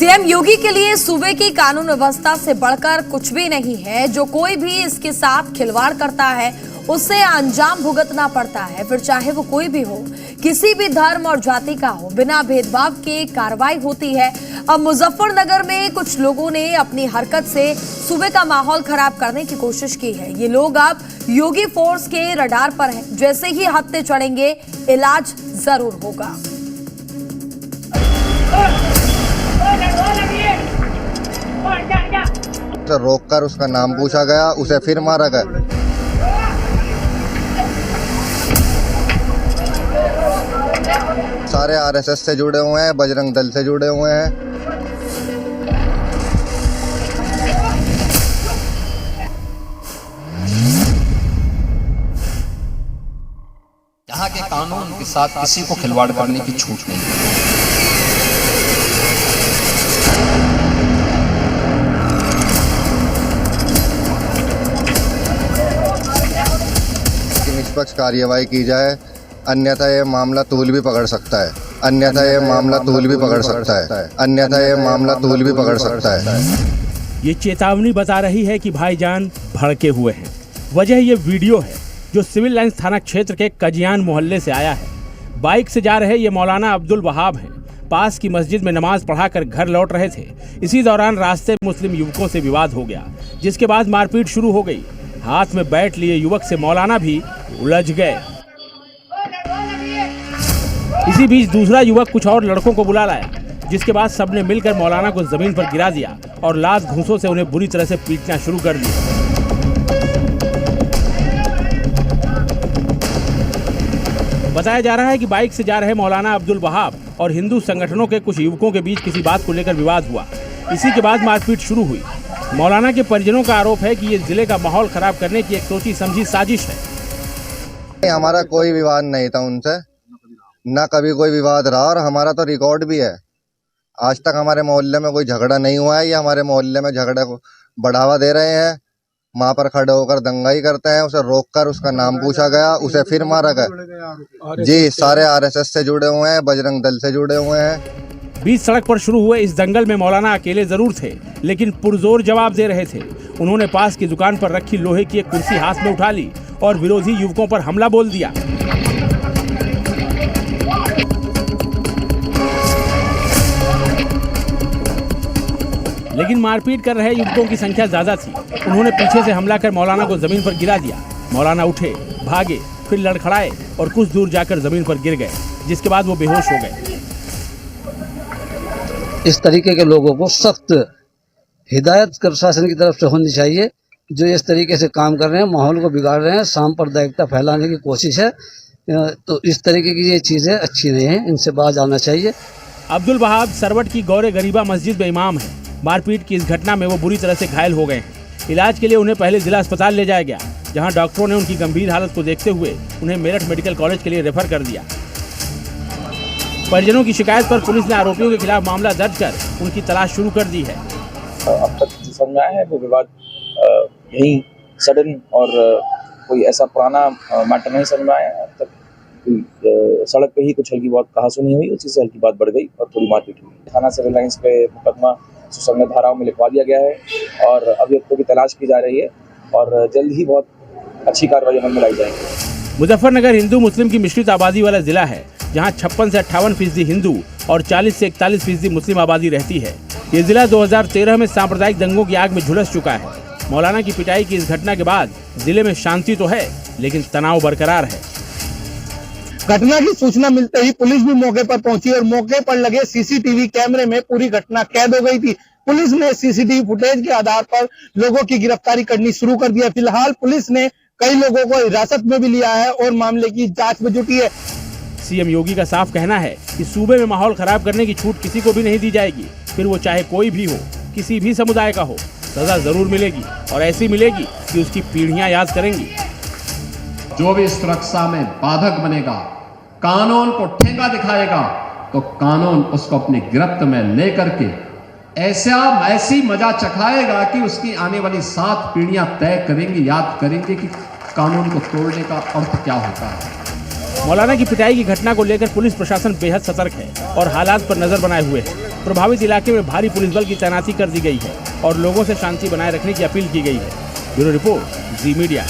CM योगी के लिए सूबे की कानून व्यवस्था से बढ़कर कुछ भी नहीं है। जो कोई भी इसके साथ खिलवाड़ करता है उसे अंजाम भुगतना पड़ता है, फिर चाहे वो कोई भी हो, किसी भी धर्म और जाति का हो, बिना भेदभाव के कार्रवाई होती है। अब मुजफ्फरनगर में कुछ लोगों ने अपनी हरकत से सूबे का माहौल खराब करने की कोशिश की है। ये लोग अब योगी फोर्स के रडार पर हैं। जैसे ही हत्थे चढ़ेंगे, इलाज जरूर होगा। रोककर उसका नाम पूछा गया, उसे फिर मारा गया। सारे आरएसएस से जुड़े हुए हैं, बजरंग दल से जुड़े हुए हैं। यहाँ के कानून के साथ किसी को खिलवाड़ करने की छूट नहीं है। निष्पक्ष कार्यवाही की जाए, अन्यथा ये मामला तूल भी पकड़ सकता है। ये चेतावनी बता रही है कि भाईजान भड़के हुए हैं। वजह ये वीडियो है जो सिविल लाइंस थाना क्षेत्र के कजियान मोहल्ले से आया है। बाइक से जा रहे ये मौलाना अब्दुल वहाब हैं। पास की मस्जिद में नमाज पढ़ाकर घर लौट रहे थे। इसी दौरान रास्ते में मुस्लिम युवकों से विवाद हो गया, जिसके बाद मारपीट शुरू हो गई। हाथ में बैट लिए युवक से मौलाना भी उलझ गए। इसी बीच दूसरा युवक कुछ और लड़कों को बुला लाया, जिसके बाद सबने मिलकर मौलाना को जमीन पर गिरा दिया और लात घूंसों से उन्हें बुरी तरह से पीटना शुरू कर दिया। बताया जा रहा है कि बाइक से जा रहे मौलाना अब्दुल वहाब और हिंदू संगठनों के कुछ युवकों के बीच किसी बात को लेकर विवाद हुआ। इसी के बाद मारपीट शुरू हुई। मौलाना के परिजनों का आरोप है कि ये जिले का माहौल खराब करने की एक सोची समझी साजिश है। हमारा कोई विवाद नहीं था उनसे, ना कभी कोई विवाद रहा, और हमारा तो रिकॉर्ड भी है। आज तक हमारे मोहल्ले में कोई झगड़ा नहीं हुआ है। ये हमारे मोहल्ले में झगड़े को बढ़ावा दे रहे हैं। वहाँ पर खड़े होकर दंगाई करते हैं। उसे रोककर उसका नाम पूछा गया, उसे फिर मारा गया। जी, सारे आरएसएस से जुड़े हुए हैं, बजरंग दल से जुड़े हुए हैं। बीच सड़क पर शुरू हुए इस दंगल में मौलाना अकेले जरूर थे, लेकिन पुरजोर जवाब दे रहे थे। उन्होंने पास की दुकान पर रखी लोहे की एक कुर्सी हाथ में उठा ली और विरोधी युवकों पर हमला बोल दिया। लेकिन मारपीट कर रहे युवकों की संख्या ज्यादा थी। उन्होंने पीछे से हमला कर मौलाना को जमीन पर गिरा दिया। मौलाना उठे, भागे, फिर लड़खड़ाए और कुछ दूर जाकर जमीन पर गिर गए, जिसके बाद वो बेहोश हो गए। इस तरीके के लोगों को सख्त हिदायत प्रशासन की तरफ से होनी चाहिए। जो इस तरीके से काम कर रहे हैं, माहौल को बिगाड़ रहे हैं, सांप्रदायिकता फैलाने की कोशिश है, तो इस तरीके की ये चीज़ें अच्छी नहीं है, इनसे बाज आना चाहिए। अब्दुल वहाब सरवट की गौरे गरीबा मस्जिद में इमाम है। मारपीट की इस घटना में वो बुरी तरह से घायल हो गए हैं। इलाज के लिए उन्हें पहले जिला अस्पताल ले जाया गया, जहां डॉक्टरों ने उनकी गंभीर हालत को देखते हुए उन्हें मेरठ मेडिकल कॉलेज के लिए रेफर कर दिया। परिजनों की शिकायत पर पुलिस ने आरोपियों के खिलाफ मामला दर्ज कर उनकी तलाश शुरू कर दी है। अब तक जो समझ में आया है वो विवाद यही सडन और कोई ऐसा पुराना मैटर नहीं समझ में आया। अब तक सड़क पे ही कुछ हल्की बहुत कहासुनी हुई, उसी से हल्की बात बढ़ गई और थोड़ी मारपीट हुई। थाना सिविल लाइंस पे मुकदमा सुसंगत धाराओं में लिखवा दिया गया है और अभियुक्तों की तलाश की जा रही है और जल्द ही बहुत अच्छी कार्रवाई अमल में लाई जाएगी। मुजफ्फरनगर हिंदू मुस्लिम की मिश्रित आबादी वाला जिला है, जहां 56 से 58% हिंदू और 40 से 41% मुस्लिम आबादी रहती है। ये जिला 2013 में सांप्रदायिक दंगों की आग में झुलस चुका है। मौलाना की पिटाई की इस घटना के बाद जिले में शांति तो है, लेकिन तनाव बरकरार है। घटना की सूचना मिलते ही पुलिस भी मौके पर पहुंची और मौके पर लगे सीसीटीवी कैमरे में पूरी घटना कैद हो गई थी। पुलिस ने सीसीटीवी फुटेज के आधार पर लोगों की गिरफ्तारी करनी शुरू कर दिया। फिलहाल पुलिस ने कई लोगों को हिरासत में भी लिया है और मामले की जांच में जुटी है। सीएम योगी का साफ कहना है कि सूबे में माहौल खराब करने की छूट किसी को भी नहीं दी जाएगी। फिर वो चाहे कोई भी हो, किसी भी समुदाय का हो, सजा जरूर मिलेगी और ऐसी मिलेगी कि उसकी पीढ़ियां याद करेंगी। जो भी सुरक्षा में बाधक बनेगा, कानून को ठेंगा दिखाएगा, तो कानून उसको अपनी गिरफ्त में लेकर के ऐसी मजा चखाएगा कि उसकी आने वाली 7 पीढ़ियां तय करेंगी, याद करेंगे कि कानून को तोड़ने का अर्थ क्या होता है। मौलाना की पिटाई की घटना को लेकर पुलिस प्रशासन बेहद सतर्क है और हालात पर नजर बनाए हुए है। प्रभावित इलाके में भारी पुलिस बल की तैनाती कर दी गई है और लोगों से शांति बनाए रखने की अपील की गई है। ब्यूरो रिपोर्ट, जी मीडिया।